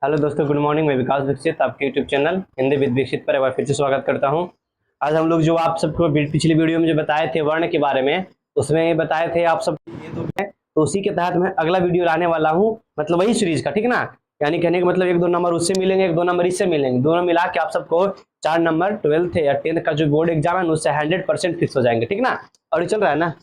Hello दोस्तों, good morning. मैं विकास दीक्षित, आपके YouTube channel Hindi with Dikshit पर एक बार फिर से स्वागत करता हूं। आज हम लोग जो आप सबको पिछली वीडियो में जो बताए थे वर्ण के बारे में, उसमें बताए थे आप सब ये दो है, तो उसी के तहत मैं अगला वीडियो लाने वाला हूं, मतलब वही सीरीज का, ठीक ना। यानी कहने का मतलब एक दो नंबर उससे मिलेंगे, एक दो नंबर इससे मिलेंगे, दोनों मिला के आप सबको 4 नंबर 12th या 10th का जो बोर्ड एग्जाम है उससे 100% फिक्स हो जाएंगे, ठीक ना। और ये चल रहा है ना।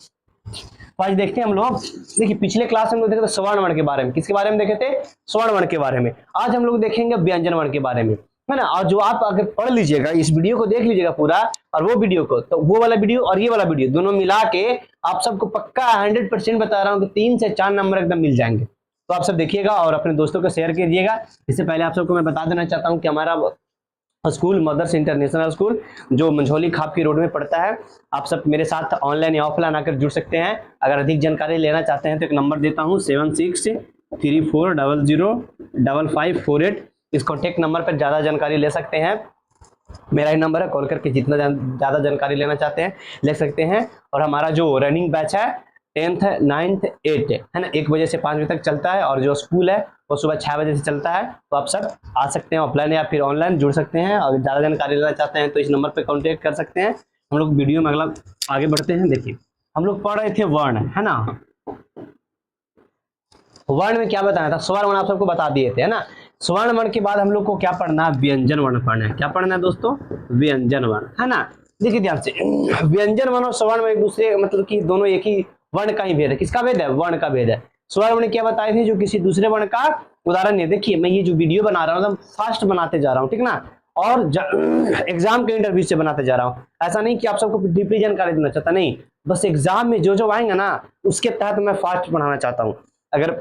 तो आज देखते हैं हम लोग। देखिए पिछले क्लास में हम लोग देखे थे स्वर्ण वर्ण के बारे में। किसके बारे में देखे थे? स्वर्ण वर्ण के बारे में। आज हम लोग देखेंगे व्यंजन वर्ण के बारे में, है ना। और जो आप अगर पढ़ लीजिएगा, इस वीडियो को देख लीजिएगा पूरा, और वो वीडियो को, तो वो वाला वीडियो और ये वाला वीडियो दोनों मिला के आप सबको पक्का 100% बता रहा हूँ कि 3 से 4 नंबर एकदम मिल जाएंगे। तो आप सब देखिएगा और अपने दोस्तों को शेयर कीजिएगा। इससे पहले आप सबको मैं बता देना चाहता हूँ कि हमारा स्कूल मदर्स इंटरनेशनल स्कूल जो मंझौली खाप की रोड में पड़ता है। आप सब मेरे साथ ऑनलाइन या ऑफलाइन आकर जुड़ सकते हैं। अगर अधिक जानकारी लेना चाहते हैं तो एक नंबर देता हूँ 7634005548। इस कॉन्टेक्ट नंबर पर ज़्यादा जानकारी ले सकते हैं। मेरा ही नंबर है, कॉल करके जितना ज़्यादा जानकारी लेना चाहते हैं ले सकते हैं। और हमारा जो रनिंग बैच है 10th 9th 8th है ना, 1 बजे से 5 बजे तक चलता है। और जो स्कूल है वो सुबह 6 बजे से चलता है। तो आप सब आ सकते हैं, ऑफलाइन या फिर ऑनलाइन जुड़ सकते हैं। और ज़्यादा जानकारी लेना चाहते हैं तो इस नंबर पर कॉन्टेक्ट कर सकते हैं। हम लोग वीडियो में अगला आगे बढ़ते हैं। देखिए हम लोग पढ़ रहे थे वर्ण, है ना। वर्ण में क्या बताया था? स्वर्ण वर्ण आप सबको बता दिए थे, है ना। स्वर्ण वर्ण के बाद हम लोग को क्या पढ़ना है? व्यंजन वर्ण पढ़ना है। क्या पढ़ना है दोस्तों? व्यंजन वर्ण, है ना। देखिए ध्यान से, व्यंजन वर्ण और स्वर्ण वर्ण एक दूसरे, मतलब कि दोनों एक ही वर्ण का ही भेद है। किसका भेद है? वर्ण का भेद है। स्वर्ण वर्ण क्या बताए थे? जो किसी दूसरे वर्ण का उदाहरण नहीं। देखिए मैं ये जो वीडियो बना रहा हूँ एकदम फास्ट बनाते जा रहा हूँ, ठीक ना। और एग्जाम के इंटरव्यू से बनाते जा रहा हूँ। ऐसा नहीं कि आप सबको डीपली जानकारी देना चाहता, नहीं। बस एग्जाम में जो जो आएंगे ना उसके तहत मैं फास्ट पढ़ाना चाहता हूँ। अगर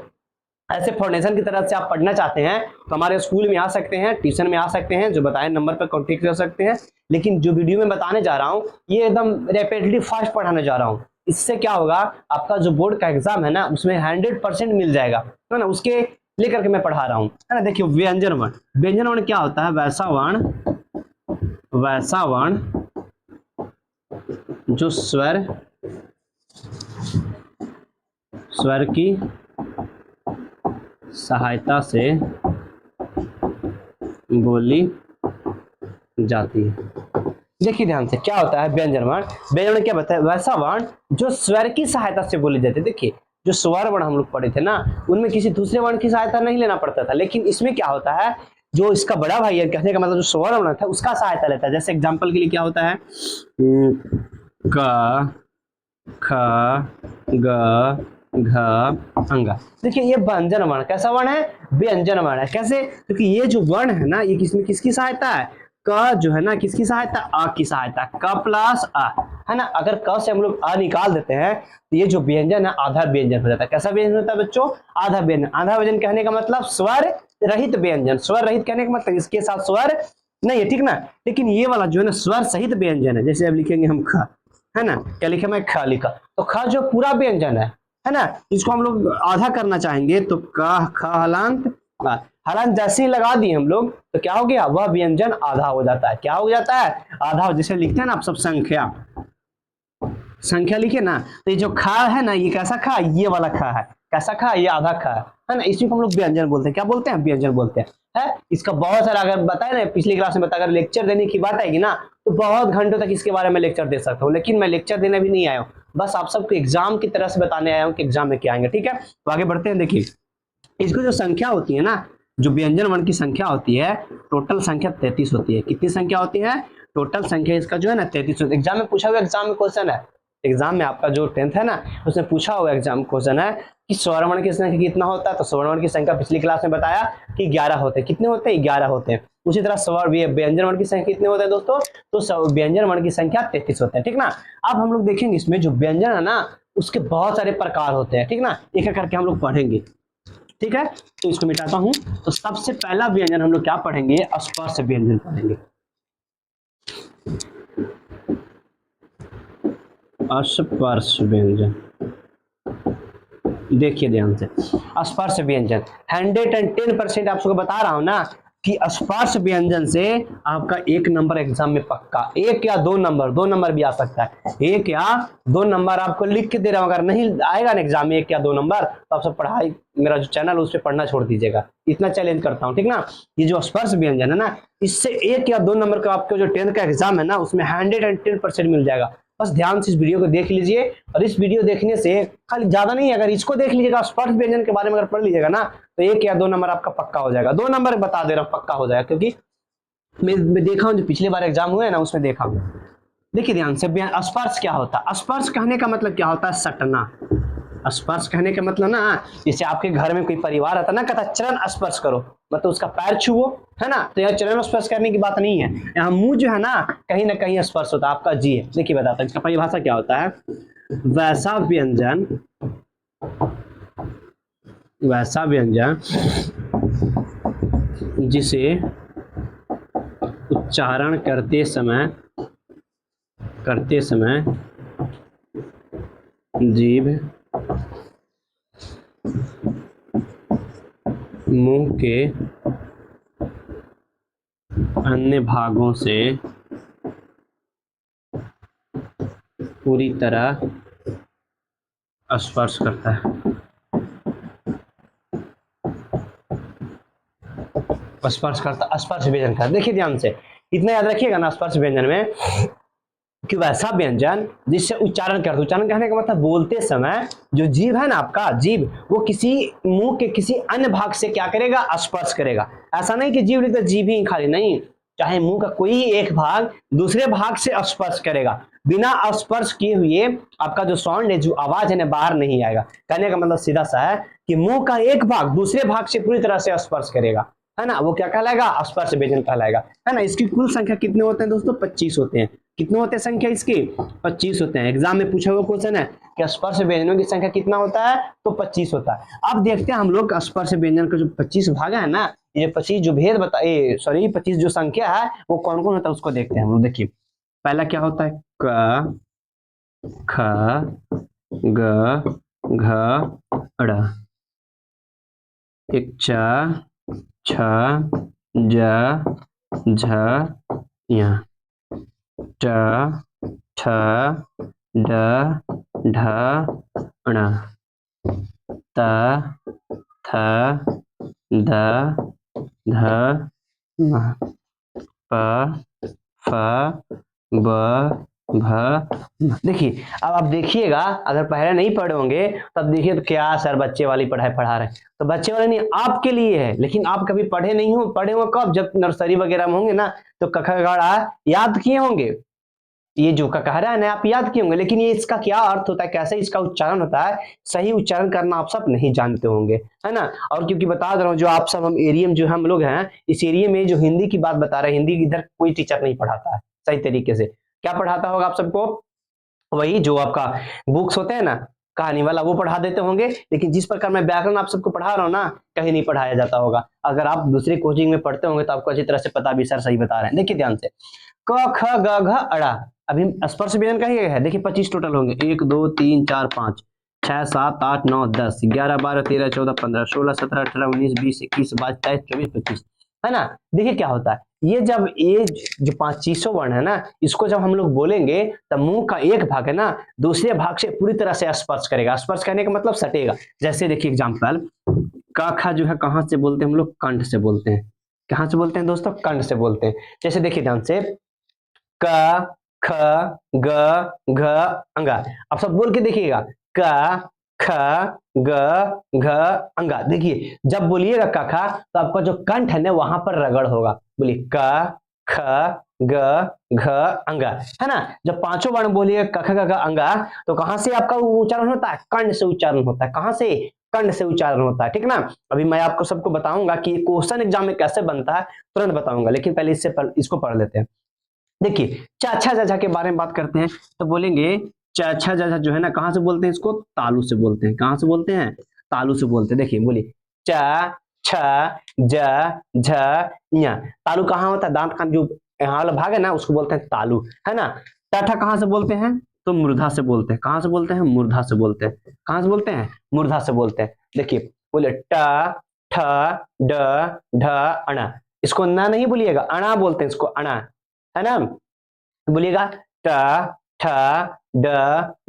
ऐसे फाउंडेशन की तरफ से आप पढ़ना चाहते हैं तो हमारे स्कूल में आ सकते हैं, ट्यूशन में आ सकते हैं, जो बताए नंबर पर कॉन्टेक्ट कर सकते हैं। लेकिन जो वीडियो में बताने जा रहा हूँ ये एकदम रैपिडली फास्ट पढ़ाने जा रहा हूँ। इससे क्या होगा, आपका जो बोर्ड का एग्जाम है ना उसमें 100% मिल जाएगा, है ना। उसके लेकर के मैं पढ़ा रहा हूँ, है ना। देखिए व्यंजन वर्ण। व्यंजन वर्ण क्या होता है? वैसा वर्ण जो स्वर की सहायता से बोली जाती है। देखिए ध्यान से, क्या होता है व्यंजन वर्ण? व्यंजन वर्ण क्या बताया? वैसा वर्ण जो स्वर की सहायता से बोली जाती है। देखिए जो स्वर वर्ण हम लोग पढ़े थे ना, उनमें किसी दूसरे वर्ण की सहायता नहीं लेना पड़ता था। लेकिन इसमें क्या होता है, जो इसका बड़ा भाई है, कहने का मतलब जो स्वर वर्ण था उसका सहायता लेता है। जैसे एग्जाम्पल के लिए क्या होता है? क ख ग घ अंगा। देखिए ये व्यंजन वर्ण। कैसा वर्ण है? व्यंजन वर्ण है। कैसे? क्योंकि ये जो वर्ण है ना ये किसमें किसकी सहायता है? क जो है ना किसकी सहायता? अ की सहायता। क प्लस अ, है ना। अगर क से हम लोग अ निकाल देते हैं तो ये जो व्यंजन है आधा व्यंजन हो जाता है। कैसा व्यंजन होता है बच्चों? आधा व्यंजन। आधा व्यंजन कहने का मतलब स्वर रहित व्यंजन। स्वर रहित कहने का मतलब इसके साथ स्वर नहीं है, ठीक ना। लेकिन ये वाला जो है ना स्वर सहित व्यंजन है। जैसे अब लिखेंगे हम ख, है ना। क्या लिखे? मैं ख लिखा, तो ख जो पूरा व्यंजन है ना। इसको हम लोग आधा करना चाहेंगे तो क ख हलांत आ। हलांत जैसे ही लगा दिए हम लोग तो क्या हो गया? वह व्यंजन आधा हो जाता है। क्या हो जाता है? आधा। जैसे लिखते हैं ना आप सब संख्या, संख्या लिखे ना, तो ये जो खा है ना ये कैसा खा? ये वाला खा है। कैसा खा? ये आधा खा है ना। इसी को हम लोग व्यंजन बोलते हैं। क्या बोलते हैं? व्यंजन बोलते हैं। है इसका बहुत सारा, अगर बताए ना पिछली क्लास में बताया, अगर लेक्चर देने की बात आएगी ना तो बहुत घंटों तक इसके बारे में लेक्चर दे सकता हूँ। लेकिन मैं लेक्चर देने भी नहीं आया हूँ, बस आप सबको एग्जाम की तरह से बताने आया हूँ कि एग्जाम में क्या आएंगे, ठीक है। तो आगे बढ़ते हैं। देखिए इसको जो संख्या होती है ना, जो व्यंजन वर्ण की संख्या होती है, टोटल संख्या 33 होती है। कितनी संख्या होती है? टोटल संख्या इसका जो है ना 33 होती है। एग्जाम में पूछा हुआ, एग्जाम में क्वेश्चन है, एग्जाम में आपका जो 10th है ना उसमें पूछा हुआ एग्जाम क्वेश्चन है कि स्वर्ण वर्ण की संख्या कितना होता है। तो स्वर्ण वर्ण की संख्या पिछली क्लास में बताया कि 11 होते हैं। कितने होते हैं? 11 होते हैं। उसी तरह स्वर्ण व्यंजन वर्ण की संख्या कितने होते हैं दोस्तों? तो व्यंजन वर्ण की संख्या 33 होते हैं, ठीक ना। अब हम लोग देखेंगे इसमें जो व्यंजन है ना उसके बहुत सारे प्रकार होते हैं, ठीक ना। एक एक करके हम लोग पढ़ेंगे, ठीक है। तो इसको मिटाता हूं। तो सबसे पहला व्यंजन हम लोग क्या पढ़ेंगे? स्पर्श व्यंजन पढ़ेंगे। स्पर्श व्यंजन। देखिए ध्यान से, स्पर्श व्यंजन 110% आप सबको बता रहा हूं ना। कि स्पर्श व्यंजन से आपका 1 नंबर एग्जाम में पक्का, 1 या 2 नंबर, 2 नंबर भी आ सकता है, 1 या 2 नंबर आपको लिख के दे रहा हूं। अगर नहीं आएगा ना एग्जाम में 1 या 2 नंबर तो आप सब पढ़ाई, मेरा जो चैनल उस पर पढ़ना छोड़ दीजिएगा, इतना चैलेंज करता हूं, ठीक ना। ये जो स्पर्श व्यंजन है ना, इससे 1 या 2 नंबर का आपको जो 10th का एग्जाम है ना उसमें 110% मिल जाएगा। बस ध्यान से इस वीडियो को देख लीजिए, और इस वीडियो देखने से खाली ज्यादा नहीं, अगर इसको देख लीजिएगा, स्पर्श व्यंजन के बारे में अगर पढ़ लीजिएगा ना तो 1 या 2 नंबर आपका पक्का हो जाएगा। 2 नंबर बता दे रहा हूं पक्का हो जाएगा, क्योंकि मैं देखा हूं जो पिछले बार एग्जाम हुए ना उसमें देखा हूं। देखिए ध्यान से, स्पर्श क्या होता है? स्पर्श कहने का मतलब क्या होता है? सटना। स्पर्श कहने का मतलब ना, जैसे आपके घर में कोई परिवार आता ना, कहता चरण स्पर्श करो, मतलब उसका पैर छुओ, है ना। तो यहाँ चरण स्पर्श करने की बात नहीं है, यहाँ मुंह जो है ना कहीं स्पर्श होता है, आपका जी है। देखिए बताता हूं इसका परिभाषा क्या होता है। वैसा व्यंजन, वैसा व्यंजन जिसे उच्चारण करते समय जीभ मुंह के अन्य भागों से पूरी तरह स्पर्श करता है। स्पर्श व्यंजन का देखिए ध्यान से, इतना याद रखिएगा ना स्पर्श व्यंजन में कि वैसा व्यंजन जिससे उच्चारण करते, उच्चारण कहने का मतलब बोलते समय जो जीभ है ना, आपका जीभ वो किसी मुंह के किसी अन्य भाग से क्या करेगा? स्पर्श करेगा। ऐसा नहीं कि जीभ लिखता जीभ ही खाली नहीं, चाहे मुंह का कोई एक भाग दूसरे भाग से स्पर्श करेगा, बिना स्पर्श किए हुए आपका जो साउंड है, जो आवाज है ना बाहर नहीं आएगा। कहने का मतलब सीधा सा है कि मुंह का एक भाग दूसरे भाग से पूरी तरह से स्पर्श करेगा, है ना, वो क्या कहलाएगा? स्पर्श व्यंजन कहलाएगा, है ना। इसकी कुल संख्या कितने होते हैं दोस्तों? 25 होते हैं। कितने होते हैं संख्या इसकी? 25 होते हैं। एग्जाम में पूछा हुआ क्वेश्चन है कि स्पर्श व्यंजनों की संख्या कितना होता है? तो 25 होता है। अब देखते हैं हम लोग स्पर्श व्यंजन का जो 25 भाग है ना, ये 25 जो भेद बताए, सॉरी 25 जो संख्या है वो कौन कौन होता है उसको देखते हैं हम लोग। देखिए पहला क्या होता है? क, ख, ग, घ, ड़। एक च, छ, ज, झ, ञ, ट, ठ, ड, ढ, ण, त, थ, द, ध, न, प, फ, ब, भ, म। देखिए अब आप देखिएगा, अगर पहले नहीं पढ़े होंगे तब देखिए तो क्या सर बच्चे वाली पढ़ाई पढ़ा रहे हैं, तो बच्चे वाले नहीं आपके लिए है, लेकिन आप कभी पढ़े नहीं हो, पढ़े हो कब? जब नर्सरी वगैरह में होंगे ना, तो क ख ग घ याद किए होंगे, ये जो ककहरा है ना आप याद किए होंगे, लेकिन ये इसका क्या अर्थ होता है, कैसे इसका उच्चारण होता है, सही उच्चारण करना आप सब नहीं जानते होंगे, है ना। और क्योंकि बता दे रहा हूँ, जो आप सब हम एरिया में जो हम लोग हैं, इस एरिया में जो हिंदी की बात बता रहे हैं, हिंदी इधर कोई टीचर नहीं पढ़ाता है सही तरीके से। क्या पढ़ाता होगा आप सबको? वही जो आपका बुक्स होते हैं ना कहानी वाला, वो पढ़ा देते होंगे, लेकिन जिस प्रकार मैं व्याकरण आप सबको पढ़ा रहा हूँ ना, कहीं नहीं पढ़ाया जाता होगा। अगर आप दूसरी कोचिंग में पढ़ते होंगे तो आपको अच्छी तरह से पता भी सर सही बता रहे हैं। देखिए ध्यान से, क ख ग घ अड़ा, अभी स्पर्श व्यंजन का ही है। देखिए 25 टोटल होंगे, 1 2 3 4 5 6 7 8 9 10 11 12 13 14 15 16 17 18 19 20 21 22 23 24 25, है ना। देखिए क्या होता है, ये जब ये जो 25 वर्ण है ना, इसको जब हम लोग बोलेंगे तब मुंह का एक भाग है ना दूसरे भाग से पूरी तरह से स्पर्श करेगा। स्पर्श करने का मतलब सटेगा। जैसे देखिए एग्जांपल, क ख जो है कहां से बोलते हैं हम लोग? कंठ से बोलते हैं। कहां से बोलते हैं दोस्तों? कंठ से बोलते हैं। जैसे देखिए ध्यान से, क, ख, ग, घ, अंगा। अब सब बोल के देखिएगा, क, ख, ग, घ, अंगा। देखिए जब बोलिएगा क ख तो आपका जो कंठ है ना वहां पर रगड़ होगा। बोलिए क, ख, ग, घ, अंगा, है ना। जब पांचों वर्ण बोलिएगा क ख ग घ अंगा, तो कहां से आपका उच्चारण होता है? कंठ से उच्चारण होता है। कहां से? कंठ से उच्चारण होता है, ठीक ना। अभी मैं आपको सबको बताऊंगा कि क्वेश्चन एग्जाम में कैसे बनता है, तुरंत बताऊंगा, लेकिन पहले इसको पढ़ लेते हैं। देखिए चाचा चाचा के बारे में बात करते हैं, तो बोलेंगे चाचा चाचा जो है ना कहां से बोलते हैं? इसको तालु से बोलते हैं। कहां से बोलते हैं? तालु से बोलते हैं। देखिए बोलिए च, छ, ज, झ, ञ। तालु कहाँ होता है? दांत का जो यहाँ वाला भाग है ना उसको बोलते हैं तालु, है ना। टाठा कहां से बोलते हैं? तो मूर्धा से बोलते हैं। कहां से बोलते हैं? मूर्धा से बोलते हैं। कहां से बोलते हैं? मूर्धा से बोलते हैं। देखिए बोले ट, ठ, ड, ढ, अण। इसको ना नहीं बोलिएगा, अणा बोलते हैं इसको, अणा, है ना। बोलिएगा ट ठ ड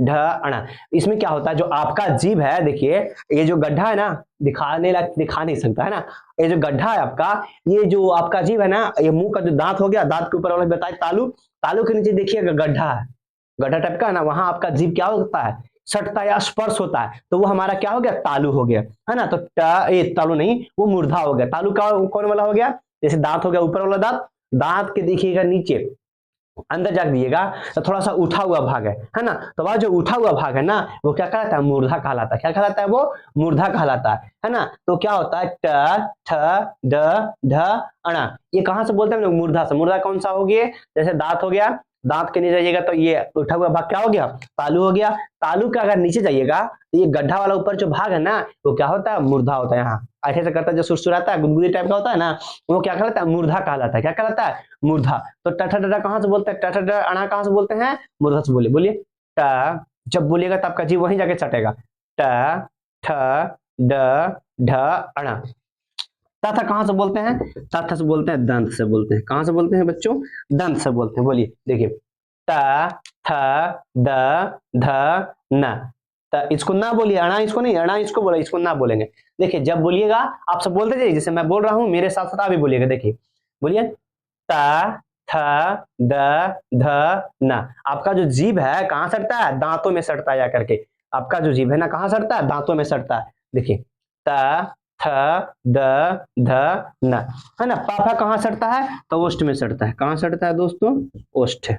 ढ अणा। इसमें क्या होता है, जो आपका जीभ है, देखिए ये जो गड्ढा है ना, दिखा नहीं सकता है ना, ये जो गड्ढा है आपका, ये जो आपका जीभ है ना, ये मुंह का जो दांत हो गया, दांत के ऊपर वाला बताए तालू, तालू के नीचे देखिएगा गड्ढा है, गड्ढा टाइप का है ना, वहां आपका जीभ क्या होता है, सटता है या स्पर्श होता है, तो वो हमारा क्या हो गया, तालु हो गया, है ना। तो ये तालु नहीं, वो मूर्धा हो गया। तालु का कौन वाला हो गया, जैसे दांत हो गया ऊपर वाला दांत, दांत के देखिएगा नीचे अंदर जाके दिएगा तो थोड़ा सा उठा हुआ भाग है ना, तो वह जो उठा हुआ भाग है ना, वो क्या कहलाता है, मूर्धा कहलाता है। क्या कहलाता है, वो मूर्धा कहलाता है ना। तो क्या होता है, ट ठ ड ढ अणा, ये कहां से बोलते हैं हम लोग, मूर्धा से। मूर्धा कौन सा हो गया, जैसे दांत हो गया, दांत के नीचे जाइएगा तो ये उठा हुआ भाग क्या हो गया, तालु हो गया। तालु का अगर नीचे जाइएगा तो ये गड्ढा वाला ऊपर जो भाग है ना, वो क्या होता है, मूर्धा होता है। यहाँ ऐसे से करता है, जो सुरसुराता है, गुदगुदी टाइप का होता है ना, वो क्या कहलाता है, मूर्धा कहलाता है। क्या कहलाता है, मूर्धा। तो टठ डा कहां से बोलते हैं, टठ डा अणा कहां से बोलते हैं, मूर्धा से बोलिए। बोलिए ट, जब बोलिएगा तो आपका जीव वहीं जाके चटेगा, ट ठ ड ढ अणा। तथा कहां से बोलते हैं, तथा से बोलते हैं, दंत से बोलते हैं। कहां से बोलते हैं बच्चों, दंत से बोलते हैं। बोलिए, देखिए ट थ द ध न, इसको ना बोलिए, अणा इसको नहीं, अणा इसको बोले, इसको ना बोलेंगे। देखिए जब बोलिएगा आप सब बोलते जाइए, जैसे मैं बोल रहा हूं मेरे साथ साथ आप भी बोलिएगा। देखिए बोलिए ट थ द ध न। आपका जो जीभ है कहां सटता है, दांतों में सटता है, जाकर के आपका जो जीभ है ना कहां सटता है, दांतों में सटता है। देखिए त थ द ध न, है ना। पाफा कहां सटता है, तो ओष्ठ में सटता है। कहां सटता है दोस्तों, ओष्ठ,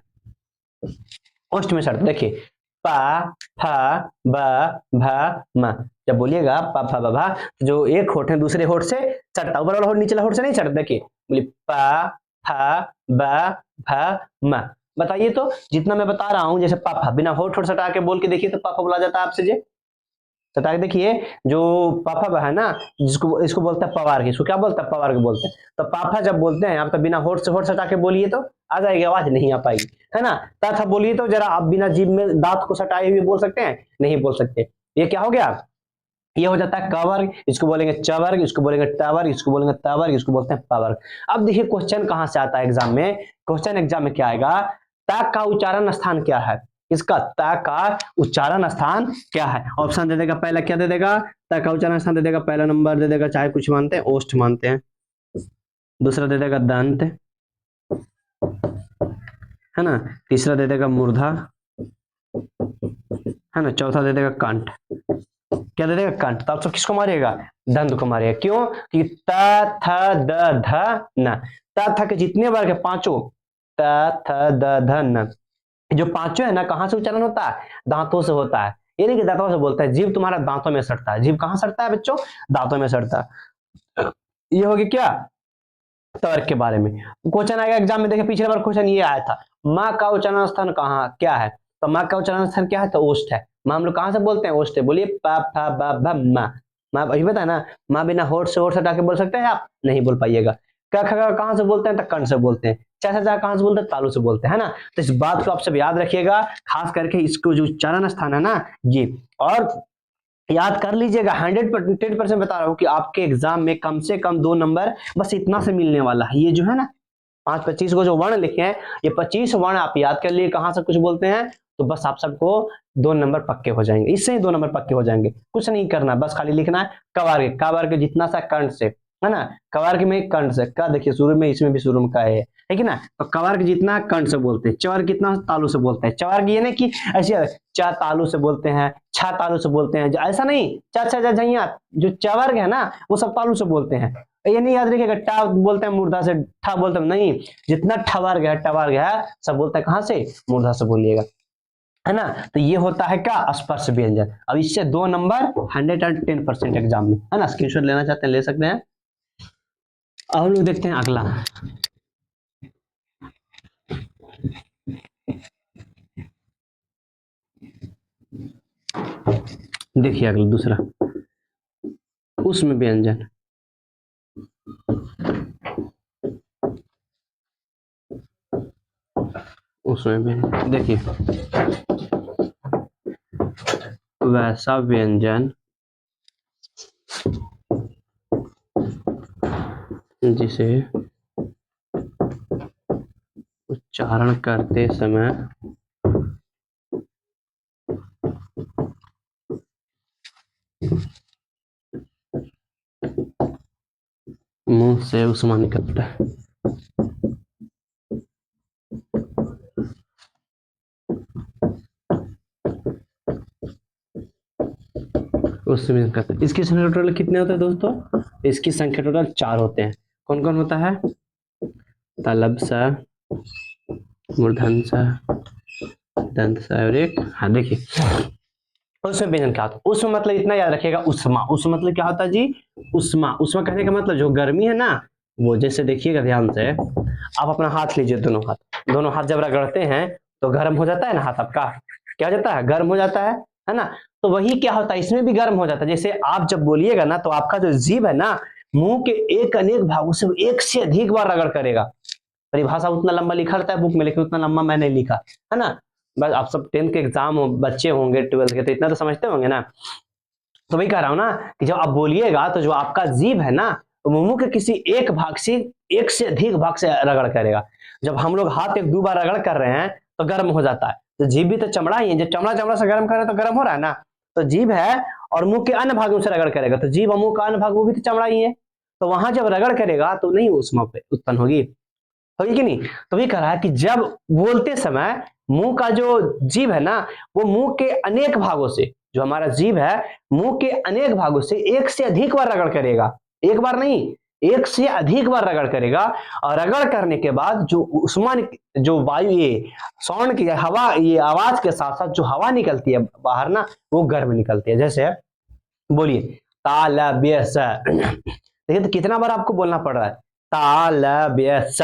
ओष्ठ में सटता है। देखिए पा फा ब भ म, जब बोलिएगा पा फा ब भा, जो एक होठ है दूसरे होठ से सटता, ऊपर वाला होठ निचला होठ से नहीं सटता। देखिए बोलिए पा फा ब भ म। बताइए तो, जितना मैं बता रहा हूं, जैसे पापा बिना होठ होठ सटा के बोल के देखिए, तो पापा बोला जाता है आपसे जे, सटा के देखिए। जो पापा है ना, जिसको इसको बोलते हैं पवार, इसको क्या बोलते हैं, पवार के बोलते हैं। तो पापा जब बोलते हैं आप, तो बिना होठ से होठ सटा के बोलिए तो आ जाएगी आवाज, नहीं आ पाएगी, है ना। तथा बोलिए तो जरा आप बिना जीभ में दांत को सटाए हुए बोल सकते हैं, नहीं बोल सकते। ये क्या हो गया, ये हो जाता है कवर्ग, इसको बोलेंगे चवर्ग, इसको बोलेंगे टवर्ग, इसको बोलेंगे तवर्ग, इसको बोलते हैं पवर्ग। अब देखिए क्वेश्चन कहां से आता है एग्जाम में, क्वेश्चन एग्जाम में क्या आएगा, ता का उच्चारण स्थान क्या है, इसका ता का उच्चारण स्थान क्या है। ऑप्शन दे देगा, पहला क्या दे देगा, ता का उच्चारण स्थान दे देगा, पहला नंबर दे देगा, चाहे कुछ मानते हैं, ओष्ठ मानते हैं। दूसरा दे देगा दंत, है ना। तीसरा दे देगा मूर्धा, है ना। चौथा दे देगा कंठ। क्या दे देगा, कंठ। तो आप सब किसको मारिएगा, दंत को मारिएगा। क्यों, कि त थ द ध न, त थ के जितने वर्ग है पांचों, त थ द ध न, जो पांचों है ना, कहां से उच्चारण होता है, दांतों से होता है। ये नहीं कि दांतों से बोलता है, जीभ तुम्हारा दांतों में सटता है। जीभ कहां सटता है बच्चों, दांतों में सटता है। ये होगी क्या, तर्क के बारे में क्वेश्चन आएगा एग्जाम में। देखिए पिछले बार क्वेश्चन ये आया था, माँ का उच्चारण स्थान कहाँ क्या है, तो माँ का उच्चारण स्थान क्या है, तो ओष्ठ है। माँ हम लोग कहां से बोलते हैं, ओष्ठ है। बोलिए पा फा बा भ माँ, माँ वही बता ना, माँ बिना होठ से होठ हटा के बोल सकते हैं आप, नहीं बोल पाइएगा। क ख ग कहां से बोलते हैं, तो कर्ण से बोलते हैं। चा चा चा कहां से बोलते हैं, तालु से बोलते हैं, है ना। तो इस बात को आप सब याद रखिएगा, खास करके इसको जो उच्चारण स्थान है ना, ये और याद कर लीजिएगा। 110% बता रहा हूं कि आपके एग्जाम में कम से कम 2 नंबर बस इतना से मिलने वाला है। ये जो है ना 5-25 को जो वर्ण लिखे हैं, ये 25 वर्ण आप याद कर लिए कहां से कुछ बोलते हैं, तो बस आप सबको 2 नंबर पक्के हो जाएंगे, इससे ही 2 नंबर पक्के हो जाएंगे। कुछ नहीं करना, बस खाली लिखना है कवार्ग, कवार्ग जितना सा कर्ण से, है ना। कवार्ग में कर्ण से, का देखिए शुरू में, इसमें भी शुरू में का है, ठीक है ना। तो कवार्ग जितना कर्ण से बोलते हैं, चवर्ग कितना तालु से बोलते हैं। चवर्ग ये नहीं कि ऐसे चा तालु से बोलते हैं, छा तालु से बोलते हैं, ऐसा नहीं, चा चा जा झैया, जो चवर्ग है ना वो सब तालु से बोलते हैं। ये नहीं याद रखिएगा टा बोलते हैं मूर्धा से, ठा बोलते हैं नहीं, जितना ठवर्ग है टवर्ग है सब बोलते हैं कहां से, मूर्धा से बोलिएगा, है ना। तो ये होता है क्या, स्पर्श व्यंजन। अब इससे 2 नंबर 110% एग्जाम में, है ना। स्क्रीनशॉट लेना चाहते हैं ले सकते हैं। अब हम लोग देखते हैं अगला, देखिए अगला दूसरा, उसमें व्यंजन, उसमें व्यंजन देखिए, वैसा व्यंजन जिसे उच्चारण करते समय मुंह से उष्मा निकलता है। उसमें करते हैं। इसकी संख्या टोटल कितने होते हैं दोस्तों? इसकी संख्या टोटल 4 होते हैं। कौन कौन होता है? तलब सा, मूर्धन सा, दंत सा और एक, हाँ देखिए उसमें व्यंजन क्या होता है? उसमें मतलब इतना याद रखिएगा, उष्मा। उसमें मतलब क्या होता है जी? उष्मा। उष्मा कहने का मतलब जो गर्मी है ना, वो जैसे देखिएगा ध्यान से, आप अपना हाथ लीजिए, दोनों हाथ जब रगड़ते हैं तो गर्म हो जाता है ना हाथ आपका, क्या हो जाता है? गर्म हो जाता है ना? तो वही क्या होता है, इसमें भी गर्म हो जाता है। जैसे आप जब बोलिएगा ना तो आपका जो जीभ है ना, मुंह के एक अनेक भागों से एक से अधिक बार रगड़ करेगा। परिभाषा उतना लंबा लिखा रहता है बुक में, लेकिन उतना लंबा मैं नहीं लिखा, है ना? बस आप सब 10th के एग्जाम बच्चे होंगे, 12th के, तो इतना तो समझते होंगे ना। तो वही कह रहा हूं ना कि जब आप बोलिएगा तो जो आपका जीभ है ना, वो मुंह के किसी एक भाग से, एक से अधिक भाग से रगड़ करेगा। जब हम लोग हाथ एक दो बार रगड़ कर रहे हैं तो गर्म हो जाता है। तो जीभ भी तो चमड़ा ही है, जब चमड़ा से गर्म कर रहे हैं तो गर्म हो रहा है ना। तो जीभ है और मुंह के अन्य भागों से रगड़ करेगा, तो जीभ और मुंह का अन्य भाग वो भी तो चमड़ा ही है। तो वहां जब रगड़ करेगा तो नहीं उष्मा उत्पन्न होगी कि नहीं? तो ये कह रहा है कि जब बोलते समय मुंह का जो जीभ है ना, वो मुंह के अनेक भागों से, जो हमारा जीभ है मुंह के अनेक भागों से एक से अधिक बार रगड़ करेगा। एक बार नहीं, एक से अधिक बार रगड़ करेगा। और रगड़ करने के बाद जो उष्मा, जो वायु, ये साउंड की हवा, ये आवाज के साथ साथ जो हवा निकलती है बाहर ना, वो गर्म निकलती है। जैसे बोलिए तालब्य स, देखिए तो कितना बार आपको बोलना पड़ रहा है, तालब्य स,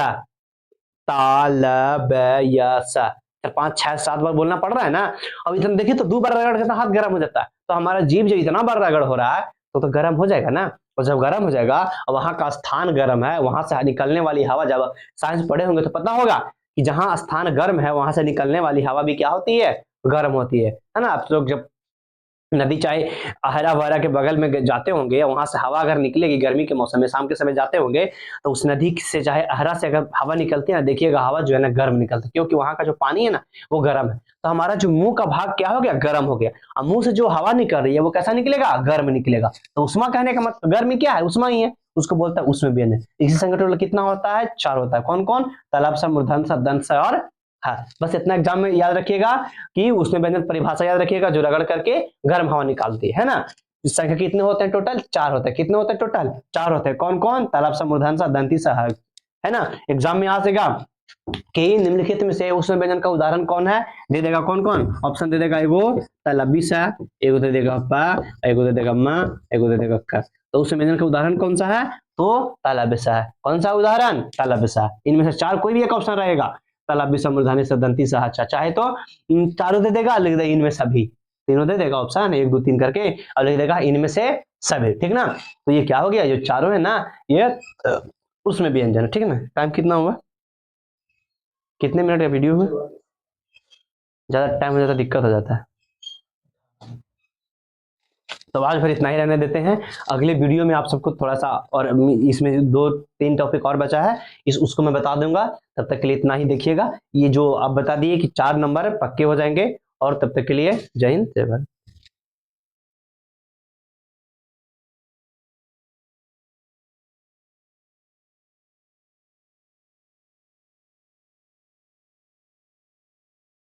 तालब्यसा, 5 6 7 बार बोलना पड़ रहा है ना। अब इतना देखिए तो 2 बार रगड़ के तो हाथ गर्म हो जाता है। तो हमारा जीभ जो इतना बार रगड़ हो रहा है तो गर्म हो जाएगा ना। और जब गर्म हो जाएगा और वहां का स्थान गर्म है, वहां से निकलने वाली हवा, जब साइंस पढ़े होंगे तो पता होगा कि जहां स्थान गर्म है वहां से निकलने वाली हवा भी क्या होती है? गर्म होती है ना। आप लोग जब नदी चाहे अहरा वहरा के बगल में जाते होंगे, वहां से हवा अगर निकलेगी गर्मी के मौसम में, शाम के समय जाते होंगे, तो उस नदी से चाहे अहरा से अगर हवा निकलती है ना, देखिएगा हवा जो है ना गर्म निकलती है, क्योंकि वहां का जो पानी है ना वो गर्म है। तो हमारा जो मुंह का भाग क्या हो गया? गर्म हो गया। और मुंह से जो हवा निकल रही है वो कैसा निकलेगा? गर्म निकलेगा। तो उष्मा कहने का मतलब गर्मी क्या है? उष्मा ही है, उसको बोलता है उष्मा व्यंजन। इसी संख्या टोटल कितना होता है? 4 होता है। कौन कौन? तालाब सा, मूर्धन सा, दंत सा और, हाँ बस इतना एग्जाम में याद रखिएगा कि उसमें व्यंजन परिभाषा याद रखिएगा, जो रगड़ करके गर्म हवा निकालती है ना। इस संख्या कितने होते हैं टोटल? 4 होते हैं। कितने होते हैं टोटल? 4 होते हैं। कौन कौन? तालाब सा, मूर्धन सा, दंती सा, है ना। एग्जाम में आ जाएगा कि निम्नलिखित में से उसमें व्यंजन का उदाहरण कौन है, दे देगा। कौन कौन ऑप्शन दे देगा? एगो तलबी सा, एगो दे देगा पा, एगो दे देगा मा, एगो दे देगा का। तो उसमें व्यंजन का उदाहरण कौन सा है? तो तलबिसा है। कौन सा उदाहरण? तलबिसा। इनमें से 4 कोई भी एक ऑप्शन रहेगा। तलबी सा, मूर्धनी सा, दंती सा, अच्छा चाहे तो इन चारों दे देगा, लिख दे इनमें सभी, तीनों दे देगा ऑप्शन 1 2 3 करके, और लिख देगा इनमें से सभी, ठीक ना। तो ये क्या हो गया? जो चारों है ना, ये उसमें व्यंजन है, ठीक है ना। टाइम कितना हुआ? कितने मिनट का वीडियो हुआ? ज्यादा टाइम हो जाता दिक्कत हो जाता है। तो आज फिर इतना ही रहने देते हैं। अगले वीडियो में आप सबको थोड़ा सा, और इसमें 2 3 टॉपिक और बचा है, उसको मैं बता दूंगा। तब तक के लिए इतना ही देखिएगा। ये जो आप बता दिए कि 4 नंबर पक्के हो जाएंगे। और तब तक के लिए जय हिंद, जय भारत।